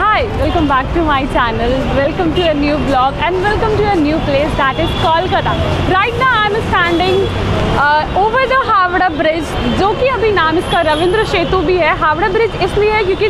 Hi, welcome back to my channel. Welcome to a new vlog and welcome to a new place, that is Kolkata. Right now I am standing over the Howrah bridge, जो कि अभी नाम इसका रविंद्र सेतु भी है। Howrah bridge इसलिए है क्योंकि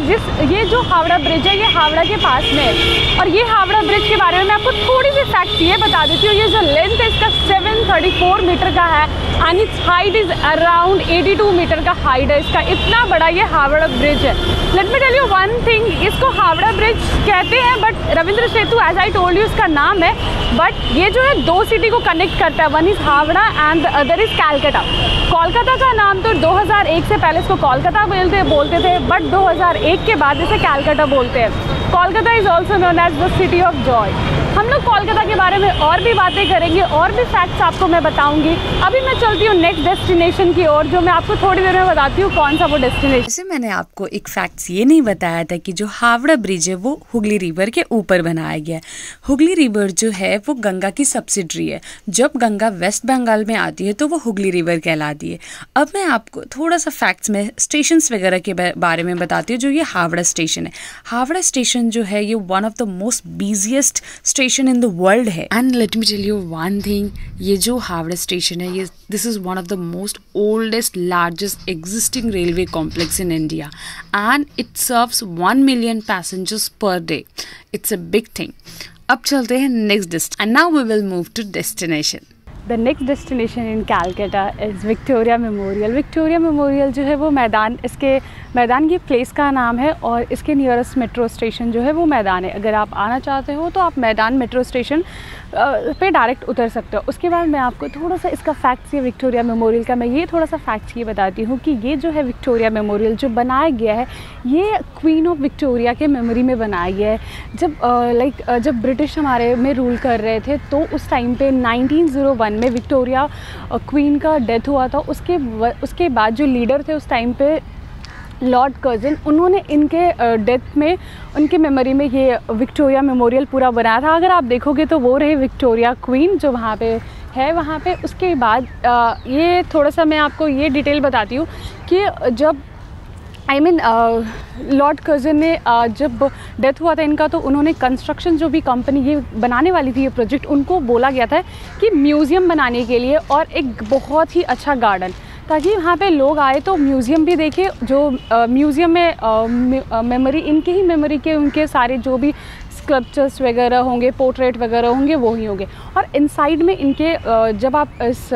ये जो हावड़ा ब्रिज है ये हावड़ा के पास में है। और ये हावड़ा ब्रिज के बारे में मैं आपको थोड़ी सी फैक्ट ये बता देती हूँ। ये जो लेंथ है इसका 734 मीटर का है and its height is around 82 metre का हाइट है इसका। इतना बड़ा ये हावड़ा ब्रिज है। Let me tell you one thing, इसको हावड़ा ब्रिज कहते हैं but Rabindra Setu as I told you इसका नाम है। बट ये जो है दो सिटी को कनेक्ट करता है, one is Howrah and the other is Calcutta. Kolkata का नाम तो 2001 से पहले इसको कोलकाता बोलते थे बट 2001 के बाद इसे कैलकाटा बोलते हैं। Kolkata is also known as the city of joy. हम लोग कोलकाता के बारे में और भी बातें करेंगे और भी फैक्ट्स आपको मैं बताऊंगी। अभी मैं चलती हूँ नेक्स्ट डेस्टिनेशन की ओर, जो मैं आपको थोड़ी देर में बताती हूँ कौन सा वो डेस्टिनेशन। वैसे मैंने आपको एक फैक्ट्स ये नहीं बताया था कि जो हावड़ा ब्रिज है वो हुगली रिवर के ऊपर बनाया गया है। हुगली रिवर जो है वो गंगा की सब्सिडरी है। जब गंगा वेस्ट बंगाल में आती है तो वो हुगली रिवर कहलाती है। अब मैं आपको थोड़ा सा फैक्ट्स में स्टेशंस वगैरह के बारे में बताती हूँ। जो ये हावड़ा स्टेशन है, हावड़ा स्टेशन जो है ये one of the most busiest station in the world है। And let me tell you one thing, ये जो हावड़ा स्टेशन है ये this is one of the most oldest largest existing railway complex in India and it serves 1 million passengers per day. It's a big thing. अब चलते हैं next destination and now we will move to destination. The next destination in Calcutta is Victoria memorial. Victoria memorial जो है वो मैदान, इसके मैदान की प्लेस का नाम है और इसके नियरेस्ट मेट्रो स्टेशन जो है वो मैदान है। अगर आप आना चाहते हो तो आप मैदान मेट्रो स्टेशन पे डायरेक्ट उतर सकते हो। उसके बाद मैं आपको थोड़ा सा इसका फैक्ट्स, ये विक्टोरिया मेमोरियल का मैं ये थोड़ा सा फैक्ट्स ये बताती हूँ कि ये जो है विक्टोरिया मेमोरियल जो बनाया गया है ये क्वीन ऑफ विक्टोरिया के मेमोरी में बनाया गया है। जब ब्रिटिश हमारे में रूल कर रहे थे तो उस टाइम पे 1901 में विक्टोरिया क्वीन का डेथ हुआ था। उसके बाद जो लीडर थे उस टाइम पे लॉर्ड कर्जन, उन्होंने इनके डेथ में उनके मेमोरी में ये विक्टोरिया मेमोरियल पूरा बनाया था। अगर आप देखोगे तो वो रही विक्टोरिया क्वीन जो वहाँ पे है वहाँ पे। उसके बाद ये थोड़ा सा मैं आपको ये डिटेल बताती हूँ कि जब लॉर्ड कर्जन ने जब डेथ हुआ था इनका तो उन्होंने कंस्ट्रक्शन जो भी कंपनी ये बनाने वाली थी ये प्रोजेक्ट, उनको बोला गया था कि म्यूज़ियम बनाने के लिए और एक बहुत ही अच्छा गार्डन, ताकि वहाँ पे लोग आए तो म्यूज़ियम भी देखे। जो म्यूज़ियम में मेमोरी, इनके ही मेमोरी के उनके सारे जो भी स्कल्पचर्स वगैरह होंगे, पोर्ट्रेट वगैरह होंगे वो ही होंगे। और इनसाइड में इनके जब आप इस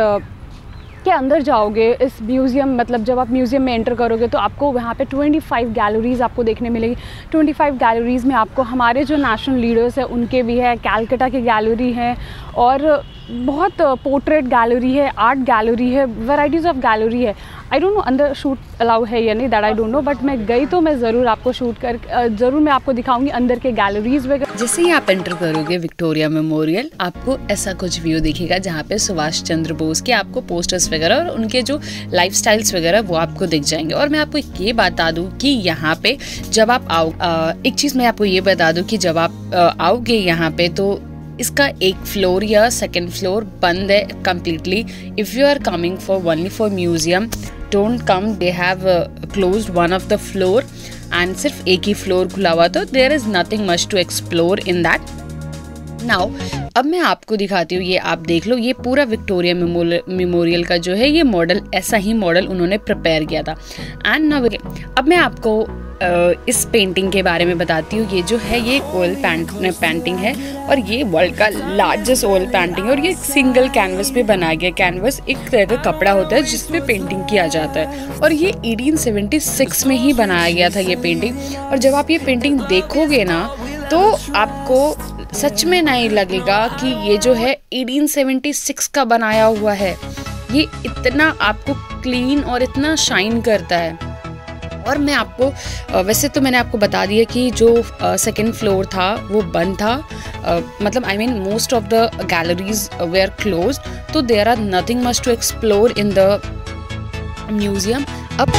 के अंदर जाओगे इस म्यूज़ियम, मतलब जब आप म्यूज़ियम में एंटर करोगे तो आपको वहाँ पे 25 गैलरीज़ आपको देखने मिलेगी। 25 गैलरीज़ में आपको हमारे जो नेशनल लीडर्स हैं उनके भी है, कैलकाटा की गैलरी है और बहुत पोर्ट्रेट गैलरी है, आर्ट गैलरी है, वैराइटीज़ ऑफ गैलरी है। आई डोंट नो अंदर शूट अलाउ है या नहीं, that I don't know, but मैं गई तो मैं ज़रूर आपको ज़रूर मैं आपको दिखाऊंगी अंदर के गैलरीज वगैरह। जैसे ही आप एंटर करोगे विक्टोरिया मेमोरियल, आपको ऐसा कुछ व्यू दिखेगा जहाँ पे सुभाष चंद्र बोस के आपको पोस्टर्स वगैरह और उनके जो लाइफस्टाइल्स वगैरह वो आपको दिख जाएंगे। और मैं आपको ये बता दूँ कि यहाँ पे जब आप आओ, एक चीज़ मैं आपको ये बता दूँ कि जब आप आओगे यहाँ पे तो इसका एक फ्लोर या सेकंड फ्लोर बंद है completely. If you are coming for only for museum, don't come. They have closed one of the floor and सिर्फ एक ही फ्लोर खुला हुआ, तो there is nothing much to explore in that. Now अब मैं आपको दिखाती हूँ, ये आप देख लो, ये पूरा विक्टोरिया मेमोरियल का जो है ये मॉडल, ऐसा ही मॉडल उन्होंने प्रिपेयर किया था। एंड नाउ अब मैं आपको इस पेंटिंग के बारे में बताती हूँ। ये जो है ये ऑयल पेंटिंग है और ये वर्ल्ड का लार्जेस्ट ऑयल पेंटिंग है और ये सिंगल कैनवस पे बनाया गया। कैनवस एक तरह का कपड़ा होता है जिसपे पेंटिंग किया जाता है और ये 1876 में ही बनाया गया था ये पेंटिंग। और जब आप ये पेंटिंग देखोगे ना तो आपको सच में नहीं लगेगा कि ये जो है 1876 का बनाया हुआ है। ये इतना आपको क्लीन और इतना शाइन करता है। और मैं आपको वैसे तो मैंने आपको बता दिया कि जो सेकंड फ्लोर था वो बंद था, मतलब I mean most of the galleries were closed, तो there are nothing much to explore in the museum. अब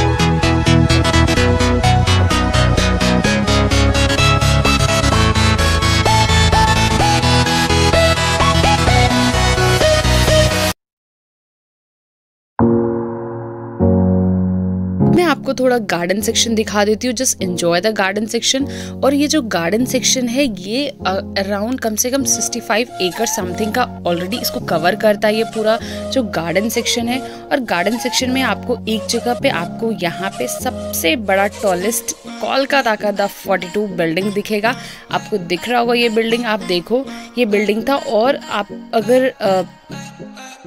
आपको थोड़ा गार्डन सेक्शन दिखा देती हूँ। Just enjoy the garden section. और ये जो गार्डन सेक्शन है ये अराउंड कम से कम 65 एकड़ समथिंग का ऑलरेडी इसको कवर करता है, ये पूरा जो गार्डन सेक्शन है। और गार्डन सेक्शन में आपको एक जगह पे आपको यहाँ पे सबसे बड़ा टॉलेस्ट कोलकाता का द 42 बिल्डिंग दिखेगा। आपको दिख रहा होगा ये बिल्डिंग, आप देखो ये बिल्डिंग था। और आप अगर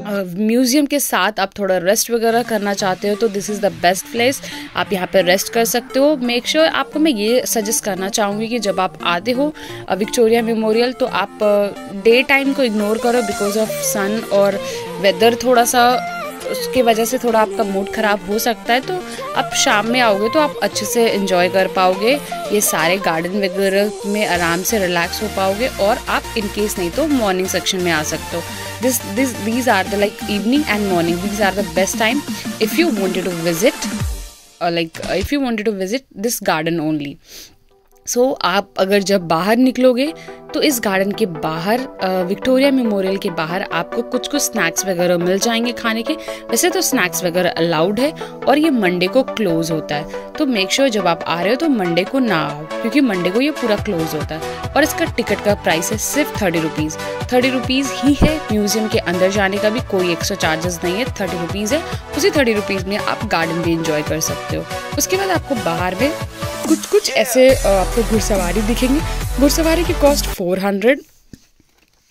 म्यूज़ियम के साथ आप थोड़ा रेस्ट वगैरह करना चाहते हो तो this is the best place, आप यहाँ पे रेस्ट कर सकते हो। मेक श्योर आपको मैं ये सजेस्ट करना चाहूँगी कि जब आप आते हो विक्टोरिया मेमोरियल तो आप डे टाइम को इग्नोर करो बिकॉज ऑफ सन और वेदर, थोड़ा सा उसके वजह से थोड़ा आपका मूड ख़राब हो सकता है। तो आप शाम में आओगे तो आप अच्छे से एंजॉय कर पाओगे, ये सारे गार्डन वगैरह में आराम से रिलैक्स हो पाओगे। और आप इन केस नहीं तो मॉर्निंग सेक्शन में आ सकते हो। These are the like evening and morning. These are the best time if you wanted to visit, if you wanted to visit this garden only. सो आप अगर जब बाहर निकलोगे तो इस गार्डन के बाहर विक्टोरिया मेमोरियल के बाहर आपको कुछ कुछ स्नैक्स वगैरह मिल जाएंगे खाने के। वैसे तो स्नैक्स वगैरह अलाउड है और ये मंडे को क्लोज होता है, तो मेक श्योर जब आप आ रहे हो तो मंडे को ना आओ क्योंकि मंडे को ये पूरा क्लोज होता है। और इसका टिकट का प्राइस है सिर्फ 30 रुपीज़। 30 रुपीज़ ही है, म्यूजियम के अंदर जाने का भी कोई एक्स्ट्रा चार्जेस नहीं है, 30 रुपीज़ है। उसी 30 रुपीज़ में आप गार्डन भी इंजॉय कर सकते हो। उसके बाद आपको बाहर में कुछ ऐसे आपको घुड़सवारी दिखेंगे। घुड़सवारी की कॉस्ट 400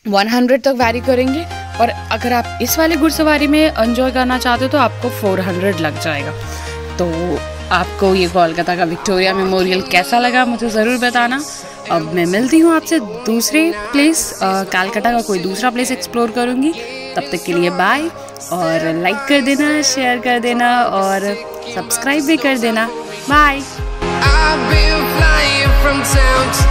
100 तक वैरी करेंगे। और अगर आप इस वाले घुड़सवारी में एंजॉय करना चाहते हो तो आपको 400 लग जाएगा। तो आपको ये कोलकाता का विक्टोरिया मेमोरियल कैसा लगा मुझे ज़रूर बताना। अब मैं मिलती हूँ आपसे दूसरे प्लेस, कलकत्ता का कोई दूसरा प्लेस एक्सप्लोर करूँगी। तब तक के लिए बाय, और लाइक कर देना, शेयर कर देना और सब्सक्राइब भी कर देना। Bye. I've been flying from town to